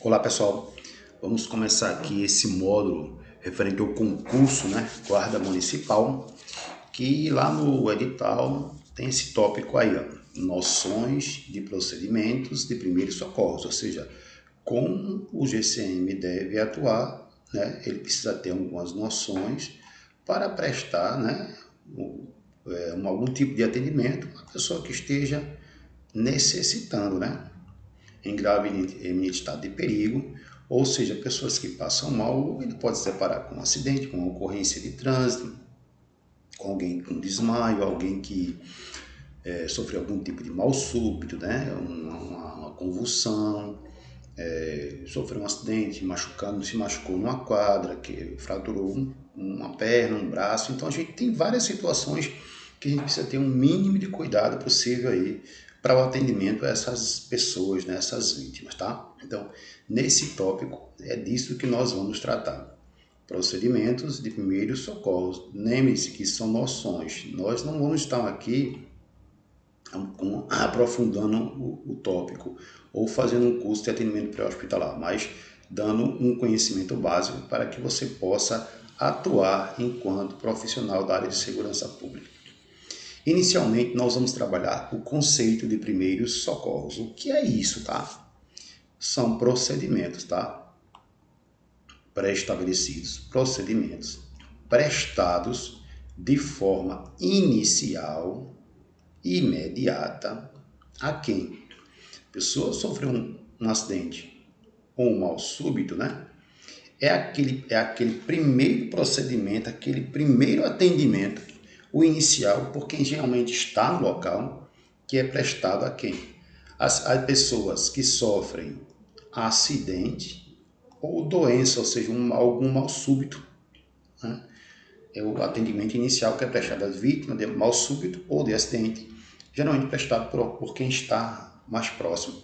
Olá pessoal, vamos começar aqui esse módulo referente ao concurso, né, Guarda Municipal, que lá no edital tem esse tópico aí, ó, noções de procedimentos de primeiros socorros, ou seja, como o GCM deve atuar, né, ele precisa ter algumas noções para prestar, né, algum tipo de atendimento à pessoa que esteja necessitando, né, em grave e iminente estado de perigo, ou seja, pessoas que passam mal, ele pode se deparar com um acidente, com uma ocorrência de trânsito, com alguém com desmaio, alguém que sofreu algum tipo de mal súbito, né? Uma convulsão, sofreu um acidente, se machucou numa quadra, que fraturou uma perna, um braço. Então a gente tem várias situações que a gente precisa ter um mínimo de cuidado possível aí para o atendimento a essas pessoas, né, essas vítimas, tá? Então, nesse tópico é disso que nós vamos tratar. Procedimentos de primeiros socorros. Lembre-se que são noções. Nós não vamos estar aqui aprofundando o tópico ou fazendo um curso de atendimento pré-hospitalar, mas dando um conhecimento básico para que você possa atuar enquanto profissional da área de segurança pública. Inicialmente, nós vamos trabalhar o conceito de primeiros socorros. O que é isso, tá? São procedimentos, tá? Pré-estabelecidos, procedimentos prestados de forma inicial, imediata, a quem? A pessoa sofreu um acidente ou um mal súbito, né? É aquele primeiro procedimento, aquele primeiro atendimento, o inicial, por quem geralmente está no local, que é prestado a quem? As pessoas que sofrem acidente ou doença, ou seja, algum mal súbito, né? É o atendimento inicial que é prestado às vítimas de mal súbito ou de acidente, geralmente prestado por quem está mais próximo.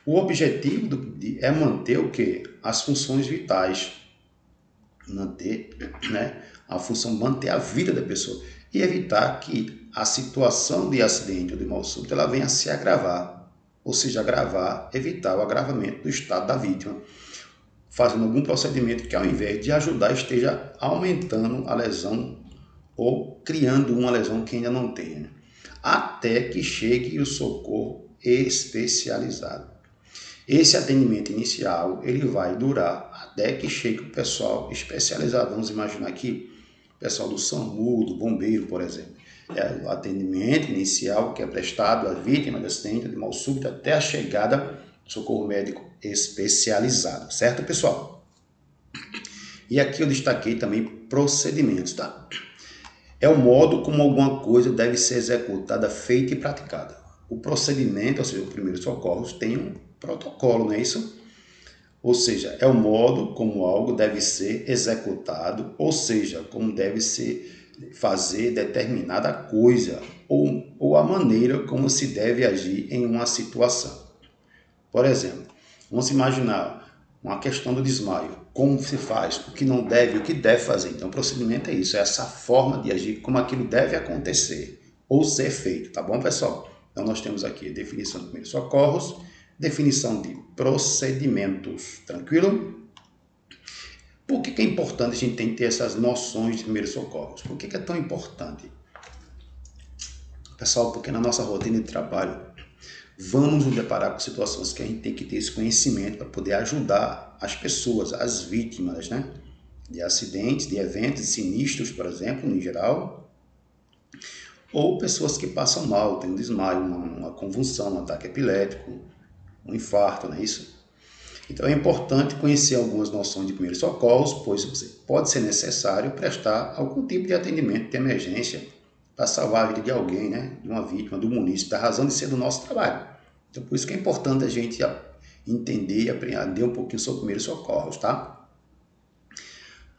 O objetivo é manter o quê? As funções vitais, manter, né, a função manter a vida da pessoa e evitar que a situação de acidente ou de mal súbito ela venha a se agravar, ou seja, evitar o agravamento do estado da vítima, fazendo algum procedimento que ao invés de ajudar esteja aumentando a lesão ou criando uma lesão que ainda não tenha, até que chegue o socorro especializado. Esse atendimento inicial ele vai durar até que chegue o pessoal especializado. Vamos imaginar aqui o pessoal do SAMU, do bombeiro, por exemplo. É o atendimento inicial que é prestado à vítima de acidente de mal súbito até a chegada do socorro médico especializado, certo, pessoal? E aqui eu destaquei também procedimentos, tá? É o modo como alguma coisa deve ser executada, feita e praticada. O procedimento, ou seja, o primeiro socorro, tem um protocolo, não é isso? Ou seja, é o modo como algo deve ser executado, ou seja, como deve ser fazer determinada coisa, ou a maneira como se deve agir em uma situação. Por exemplo, vamos imaginar uma questão do desmaio. Como se faz, o que não deve, o que deve fazer. Então, o procedimento é isso, é essa forma de agir, como aquilo deve acontecer ou ser feito, tá bom, pessoal? Então, nós temos aqui a definição de primeiros socorros, definição de procedimentos, tranquilo? Por que é importante a gente ter essas noções de primeiros socorros? Por que é tão importante? Pessoal, porque na nossa rotina de trabalho, vamos nos deparar com situações que a gente tem que ter esse conhecimento para poder ajudar as pessoas, as vítimas, né? De acidentes, de eventos sinistros, por exemplo, em geral, ou pessoas que passam mal, tem um desmaio, uma convulsão, um ataque epilético, um infarto, não é isso? Então é importante conhecer algumas noções de primeiros socorros, pois pode ser necessário prestar algum tipo de atendimento de emergência para salvar a vida de alguém, né? De uma vítima, do munícipe, da razão de ser do nosso trabalho. Então por isso que é importante a gente entender e aprender um pouquinho sobre primeiros socorros, tá?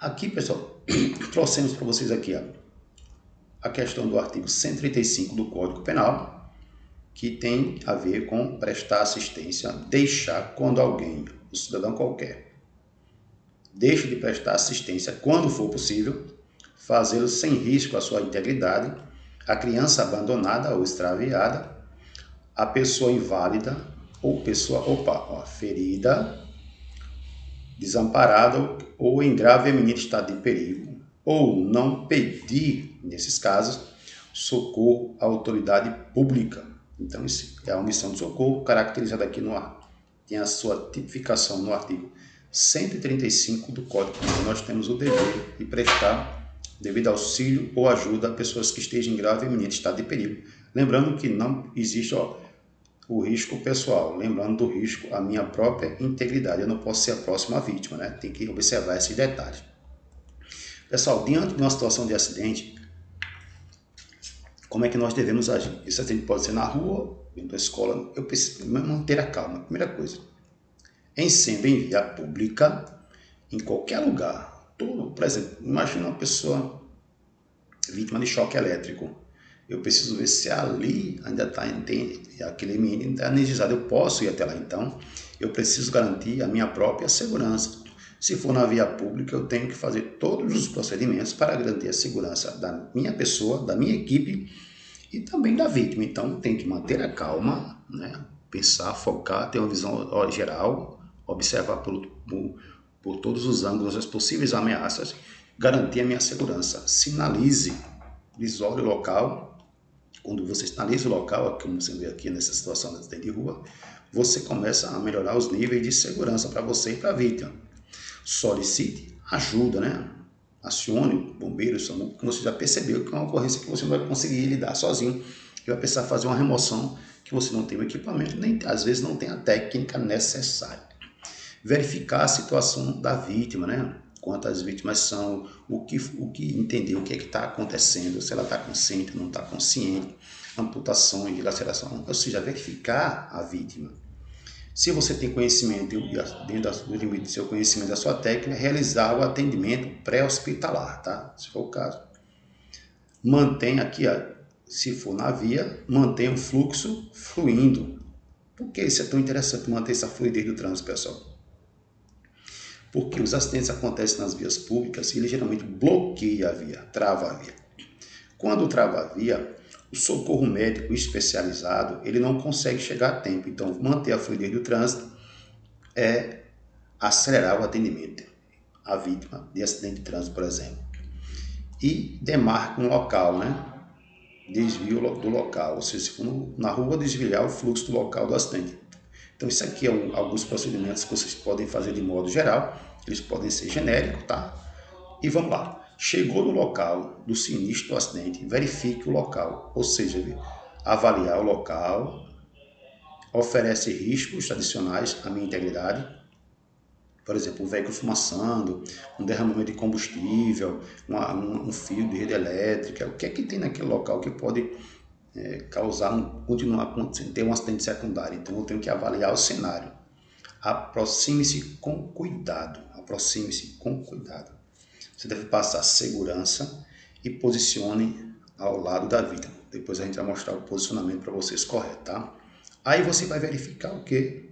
Aqui, pessoal, trouxemos para vocês aqui a questão do artigo 135 do Código Penal, que tem a ver com prestar assistência, deixar quando alguém, um cidadão qualquer, deixa de prestar assistência quando for possível, fazê-lo sem risco à sua integridade, a criança abandonada ou extraviada, a pessoa inválida ou pessoa ferida desamparado ou em grave e eminente estado de perigo, ou não pedir, nesses casos, socorro à autoridade pública. Então, isso é a omissão de socorro, caracterizada aqui no ar. Tem a sua tipificação no artigo 135 do Código Penal. Nós temos o dever de prestar devido auxílio ou ajuda a pessoas que estejam em grave e eminente estado de perigo. Lembrando que não existe o risco pessoal, lembrando do risco à minha própria integridade. Eu não posso ser a próxima vítima, né? Tem que observar esses detalhes. Pessoal, diante de uma situação de acidente, como é que nós devemos agir? Esse acidente pode ser na rua, dentro da escola. Eu preciso manter a calma, primeira coisa. Em sendo em via pública, em qualquer lugar, tudo, por exemplo, imagina uma pessoa vítima de choque elétrico. Eu preciso ver se ali ainda está aquele menino está energizado. Eu posso ir até lá, então eu preciso garantir a minha própria segurança. Se for na via pública, eu tenho que fazer todos os procedimentos para garantir a segurança da minha pessoa, da minha equipe e também da vítima. Então tem que manter a calma, né? Pensar, focar, ter uma visão geral, observar por todos os ângulos as possíveis ameaças, garantir a minha segurança. Sinalize, visualize o local. Quando você sinaliza o local, como você vê aqui nessa situação de rua, você começa a melhorar os níveis de segurança para você e para a vítima. Solicite ajuda, né? Acione bombeiros, porque você já percebeu que é uma ocorrência que você não vai conseguir lidar sozinho e vai precisar fazer uma remoção que você não tem o equipamento, nem às vezes não tem a técnica necessária. Verificar a situação da vítima, né? Quantas vítimas são, o que entender o que é que está acontecendo, se ela está consciente, não está consciente, amputações, dilaceração, ou seja, verificar a vítima. Se você tem conhecimento, dentro do limite do seu conhecimento, da sua técnica, realizar o atendimento pré-hospitalar, tá? Se for o caso. Mantenha aqui, se for na via, mantenha o fluxo fluindo. Por que isso é tão interessante, manter essa fluidez do trânsito, pessoal? Porque os acidentes acontecem nas vias públicas e ele geralmente bloqueia a via, trava a via. Quando trava a via, o socorro médico especializado ele não consegue chegar a tempo. Então, manter a fluidez do trânsito é acelerar o atendimento à vítima de acidente de trânsito, por exemplo. E demarca um local, né? Desvio do local, ou seja, se for na rua, desviar o fluxo do local do acidente. Então, isso aqui é alguns procedimentos que vocês podem fazer de modo geral, eles podem ser genéricos, tá? E vamos lá. Chegou no local do sinistro do acidente, verifique o local, ou seja, avaliar o local, oferece riscos adicionais à minha integridade, por exemplo, um veículo fumaçando, um derramamento de combustível, um fio de rede elétrica, o que é que tem naquele local que pode continuar acontecendo, ter um acidente secundário. Então eu tenho que avaliar o cenário. Aproxime-se com cuidado, Você deve passar segurança e posicione ao lado da vítima. Depois a gente vai mostrar o posicionamento para vocês correto, tá? Aí você vai verificar o quê?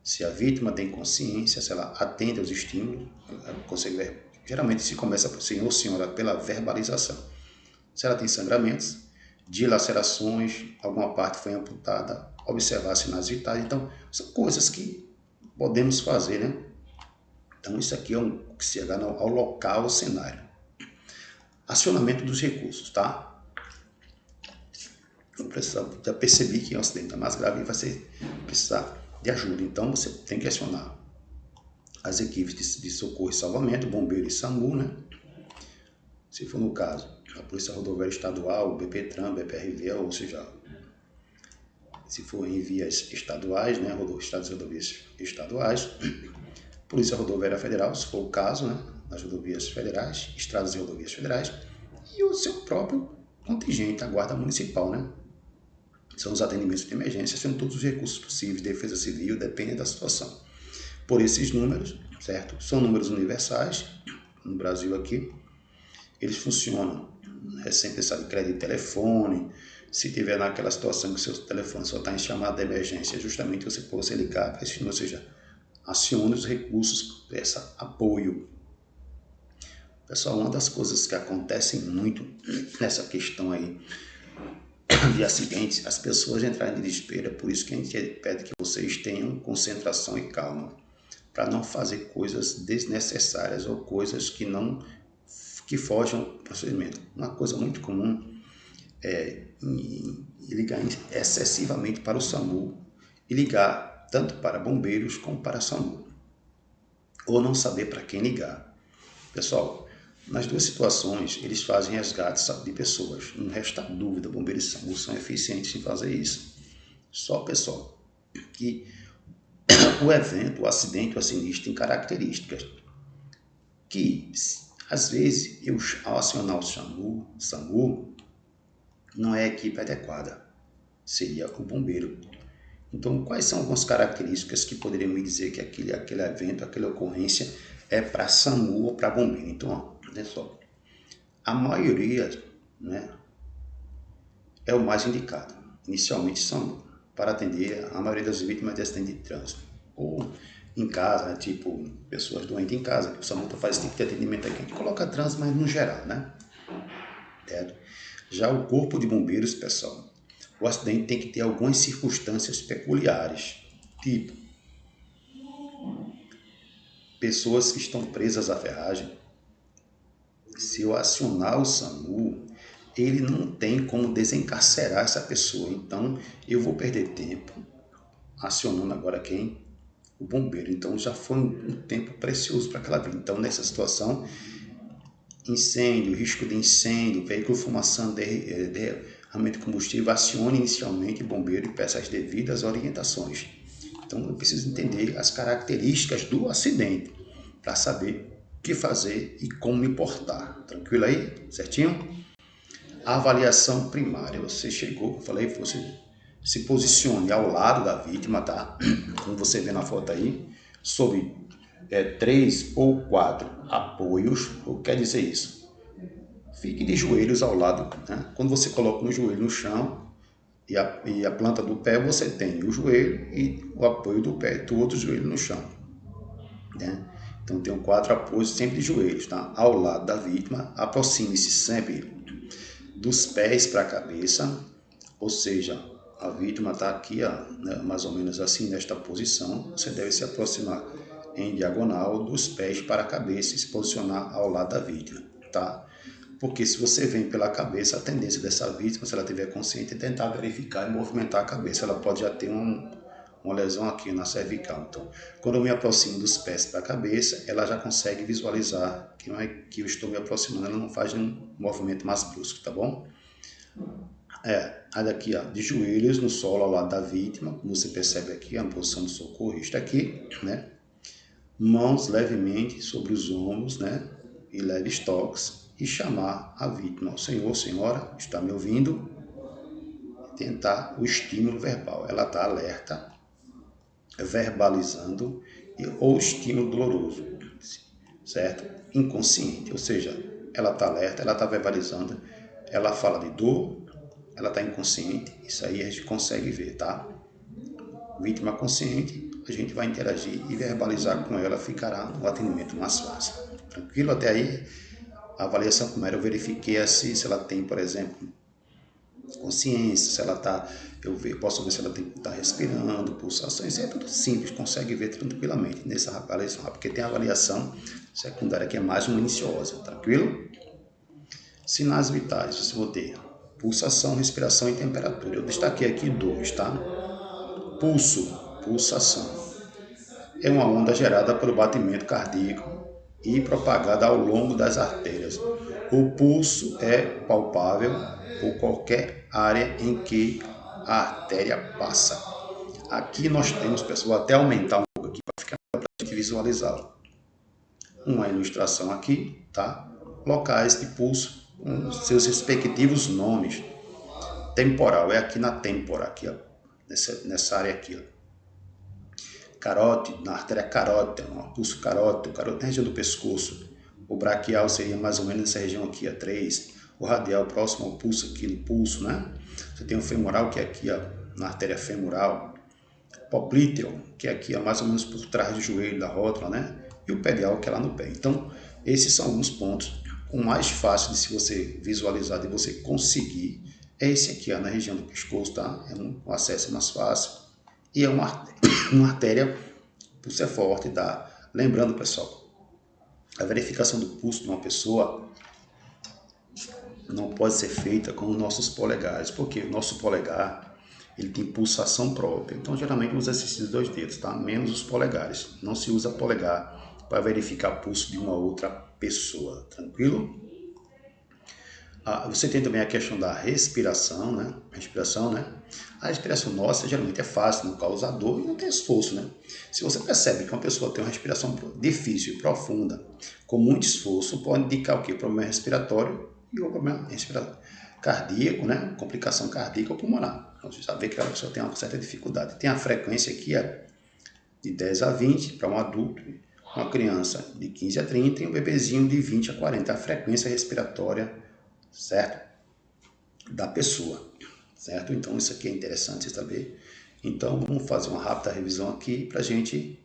Se a vítima tem consciência, se ela atende aos estímulos, consegue ver. Geralmente se começa por senhor ou senhora pela verbalização. Se ela tem sangramentos, dilacerações, alguma parte foi amputada, observar sinais vitais. Então, são coisas que podemos fazer, né? Então, isso aqui é que se chega ao local, ao cenário. Acionamento dos recursos, tá? Já percebi que é um acidente mais grave e vai precisar de ajuda. Então, você tem que acionar as equipes de socorro e salvamento, bombeiro e SAMU, né? Se for no caso, a Polícia Rodoviária Estadual, o BPTran, BPRV, ou seja, se for em vias estaduais, né? Estradas e rodovias estaduais, Polícia Rodoviária Federal, se for o caso, né? Nas rodovias federais, estradas e rodovias federais, e o seu próprio contingente, a Guarda Municipal, né? São os atendimentos de emergência, são todos os recursos possíveis, defesa civil, depende da situação. Por esses números, certo? São números universais, no Brasil aqui, eles funcionam, sem precisar de crédito de telefone, se tiver naquela situação que o seu telefone só está em chamada de emergência, justamente você pode ligar para esse número, ou seja, acione os recursos, peça apoio. Pessoal, uma das coisas que acontecem muito nessa questão aí de acidentes, as pessoas entrarem em desespero, é por isso que a gente pede que vocês tenham concentração e calma. para não fazer coisas desnecessárias ou coisas que fogem ao procedimento. Uma coisa muito comum é ligar excessivamente para o SAMU e ligar tanto para bombeiros como para SAMU, ou não saber para quem ligar. Pessoal, nas duas situações, eles fazem resgates de pessoas. Não resta dúvida, bombeiros e SAMU são eficientes em fazer isso. Só, pessoal, que o evento, o acidente, o sinistro tem características que, às vezes, ao acionar o SAMU, não é a equipe adequada, seria o bombeiro. Então, quais são algumas características que poderiam me dizer que aquele evento, aquela ocorrência é para SAMU ou para bombeiro? Então, olha só, a maioria, né, é o mais indicado, inicialmente SAMU, para atender a maioria das vítimas de acidente de trânsito. Ou em casa, né, tipo, pessoas doentes em casa, que o SAMU faz esse tipo de atendimento aqui. A gente coloca trânsito, mas no geral, né? Certo? Já o corpo de bombeiros, pessoal, o acidente tem que ter algumas circunstâncias peculiares, tipo, pessoas que estão presas à ferragem. Se eu acionar o SAMU, ele não tem como desencarcerar essa pessoa, então eu vou perder tempo acionando agora quem? O bombeiro. Então já foi um tempo precioso para aquela vida. Então nessa situação, incêndio, risco de incêndio, veículo fumaçando, derramamento de combustível, acione inicialmente o bombeiro e peça as devidas orientações. Então eu preciso entender as características do acidente para saber o que fazer e como me portar. Tranquilo aí? Certinho? A avaliação primária. Você chegou, falei, você se posicione ao lado da vítima, tá? Como você vê na foto aí, sobre 3 ou 4 apoios. O que quer dizer isso? Fique de joelhos ao lado, né? Quando você coloca um joelho no chão e a planta do pé, você tem o joelho e o apoio do pé, do outro joelho no chão, né? Então tem 4 apoios sempre de joelhos, tá? Ao lado da vítima, aproxime-se sempre dos pés para a cabeça, ou seja, a vítima está aqui, ó, né, mais ou menos assim, nesta posição. Você deve se aproximar em diagonal dos pés para a cabeça e se posicionar ao lado da vítima, tá? Porque se você vem pela cabeça, a tendência dessa vítima, se ela estiver consciente, é tentar verificar e movimentar a cabeça. Ela pode já ter uma lesão aqui na cervical. Então, quando eu me aproximo dos pés para a cabeça, ela já consegue visualizar que, não é, que eu estou me aproximando, ela não faz nenhum movimento mais brusco, tá bom? Aí daqui, ó, de joelhos no solo ao lado da vítima, como você percebe aqui, a posição do socorrista aqui, né? Mãos levemente sobre os ombros, né? E leves toques, e chamar a vítima, senhor, senhora, está me ouvindo? Tentar o estímulo verbal. Ela está alerta, verbalizando, ou estímulo doloroso, certo? Inconsciente, ou seja, ela está alerta, ela está verbalizando, ela fala de dor, ela está inconsciente, isso aí a gente consegue ver, tá? Vítima consciente, a gente vai interagir e verbalizar com ela, ficará no atendimento mais fácil. Tranquilo até aí? A avaliação primeira eu verifiquei se ela tem, por exemplo, consciência, se ela está, posso ver se ela está respirando, pulsação, isso é tudo simples, consegue ver tranquilamente nessa avaliação, porque tem a avaliação secundária que é mais minuciosa, tranquilo? Sinais vitais, você vai ter pulsação, respiração e temperatura. Eu destaquei aqui 2, tá? Pulso, pulsação. É uma onda gerada pelo batimento cardíaco e propagada ao longo das artérias. O pulso é palpável por qualquer área em que a artéria passa. Aqui nós temos, pessoal, vou até aumentar um pouco aqui para ficar para a gente visualizar. Uma ilustração aqui, tá? Locais de pulso com seus respectivos nomes. Temporal é aqui na têmpora, aqui, ó, nessa área aqui, ó. Carótida, na artéria carótida, no pulso carótido, carótida é a região do pescoço. O braquial seria mais ou menos essa região aqui, a 3. O radial próximo ao pulso, aqui no pulso, né? Você tem o femoral, que é aqui, ó, na artéria femoral. Poplíteo, que é aqui, ó, mais ou menos por trás do joelho, da rótula, né? E o pedial, que é lá no pé. Então, esses são alguns pontos. O mais fácil de se você visualizar, de você conseguir, é esse aqui, ó, na região do pescoço, tá? O acesso é mais fácil. E é uma artéria pulso é forte, dá. Lembrando, pessoal, a verificação do pulso de uma pessoa não pode ser feita com os nossos polegares, porque o nosso polegar ele tem pulsação própria. Então, geralmente usa esses dois dedos, tá? Menos os polegares. Não se usa polegar para verificar o pulso de uma outra pessoa, tranquilo? Você tem também a questão da respiração, né? A respiração nossa geralmente é fácil, não causa dor e não tem esforço, né? Se você percebe que uma pessoa tem uma respiração difícil e profunda, com muito esforço, pode indicar o quê? Problema respiratório e o problema respiratório cardíaco, né? Complicação cardíaca ou pulmonar. Então, você já vê que a pessoa tem uma certa dificuldade. Tem a frequência aqui de 10 a 20 para um adulto, uma criança de 15 a 30 e um bebezinho de 20 a 40. A frequência respiratória, certo? Da pessoa, certo? Então isso aqui é interessante saber. Então vamos fazer uma rápida revisão aqui para a gente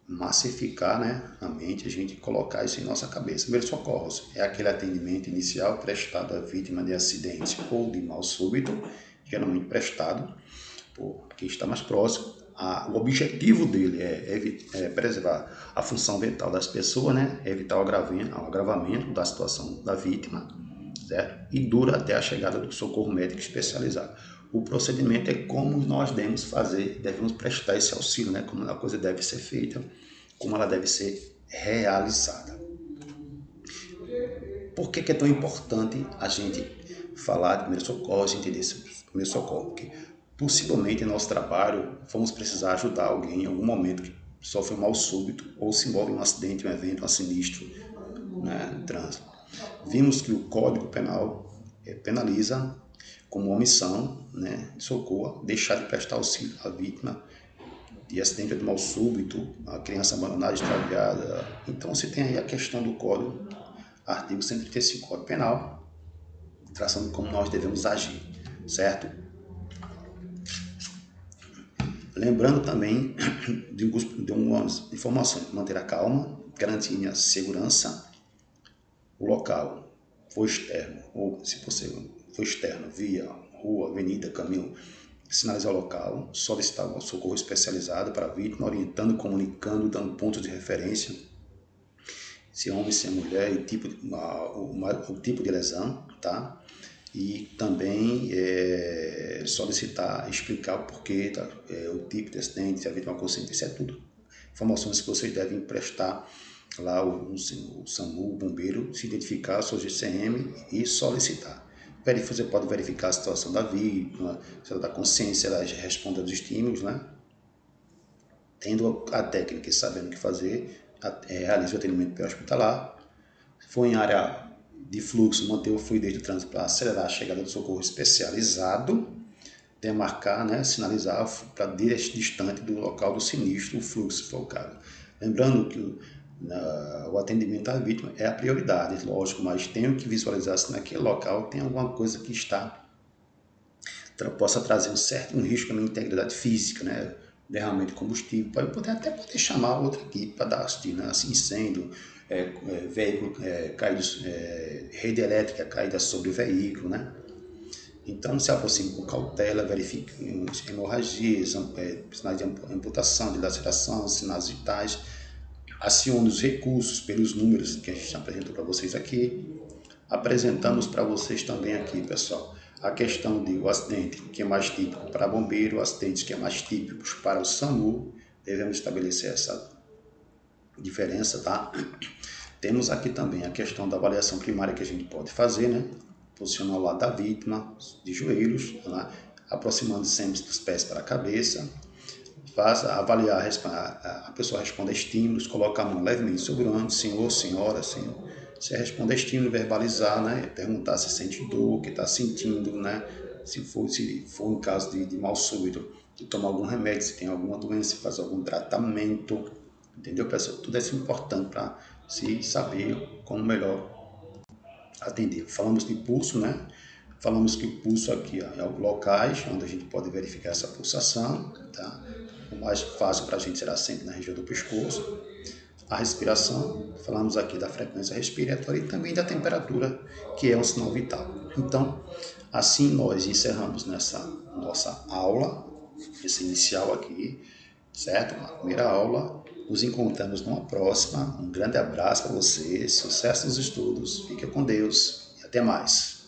massificar, né, a mente, a gente colocar isso em nossa cabeça. Primeiros socorros é aquele atendimento inicial prestado à vítima de acidente ou de mal súbito, geralmente prestado por quem está mais próximo. O objetivo dele é preservar a função vital das pessoas, né? Evitar o agravamento da situação da vítima, certo? E dura até a chegada do socorro médico especializado. O procedimento é como nós devemos prestar esse auxílio, né? Como a coisa deve ser feita, como ela deve ser realizada. Por que é tão importante a gente falar de primeiro socorro, a gente entender esse primeiro socorro? Porque possivelmente em nosso trabalho vamos precisar ajudar alguém em algum momento que sofre um mal súbito ou se envolve em um acidente, um evento, um sinistro, né, no trânsito. Vimos que o Código Penal penaliza como omissão, né, de socorro, deixar de prestar auxílio à vítima de acidente de mal súbito, a criança abandonada, extraviada. Então você tem aí a questão do Código, artigo 135 do Código Penal, traçando como nós devemos agir, certo? Lembrando também de algumas informações, manter a calma, garantir a segurança, o local for externo, ou se possível, for externo, via, rua, avenida, caminho, sinalizar o local, solicitar o socorro especializado para a vítima, orientando, comunicando, dando pontos de referência, se é homem, se é mulher, e o tipo de lesão, tá? E também solicitar, explicar o porquê, tá? O tipo de acidente, se a vítima consciente, isso é tudo informações que vocês devem prestar lá o SAMU, o bombeiro, se identificar, seu GCM e solicitar. Você pode verificar a situação da vítima, se ela dá consciência, ela responde aos estímulos, né? Tendo a técnica e sabendo o que fazer, realiza o atendimento pré-hospitalar. Se for em área de fluxo, manter o fluidez do trânsito para acelerar a chegada do socorro especializado, demarcar, né, sinalizar para distante do local do sinistro o fluxo, se for o caso. Lembrando que o atendimento à vítima é a prioridade, lógico, mas tenho que visualizar se naquele local tem alguma coisa que possa trazer um risco à minha integridade física, né? Derramamento de combustível, até poder chamar outra equipe para dar assistir, né? Assim, incêndio, veículo caído, rede elétrica caída sobre o veículo, né? Então, se aproxime com cautela, verifique hemorragias, sinais de amputação, de laceração, sinais vitais, acione os recursos pelos números que a gente apresentou para vocês aqui. Apresentamos para vocês também aqui, pessoal, a questão de o acidente que é mais típico para bombeiro, acidentes que é mais típicos para o SAMU. Devemos estabelecer essa diferença, tá? Temos aqui também a questão da avaliação primária que a gente pode fazer, né? Posicionar ao lado da vítima, de joelhos, né? Aproximando sempre dos pés para a cabeça. Avaliar, a pessoa responde a estímulos, coloca a mão levemente sobre o ombro, senhor, senhora, senhor. Se responde a estímulo, verbalizar, né? Perguntar se sente dor, o que está sentindo, né? Se for em caso de mal súbito, de tomar algum remédio, se tem alguma doença, se faz algum tratamento, entendeu, pessoal? Tudo isso é importante para se saber como melhor atender. Falamos de pulso, né? Falamos que o pulso aqui é os locais onde a gente pode verificar essa pulsação, tá? O mais fácil para a gente será sempre na região do pescoço. A respiração, falamos aqui da frequência respiratória e também da temperatura, que é um sinal vital. Então, assim nós encerramos nessa nossa aula, esse inicial aqui, certo? Na primeira aula. Nos encontramos numa próxima. Um grande abraço para você, sucesso nos estudos, fica com Deus e até mais.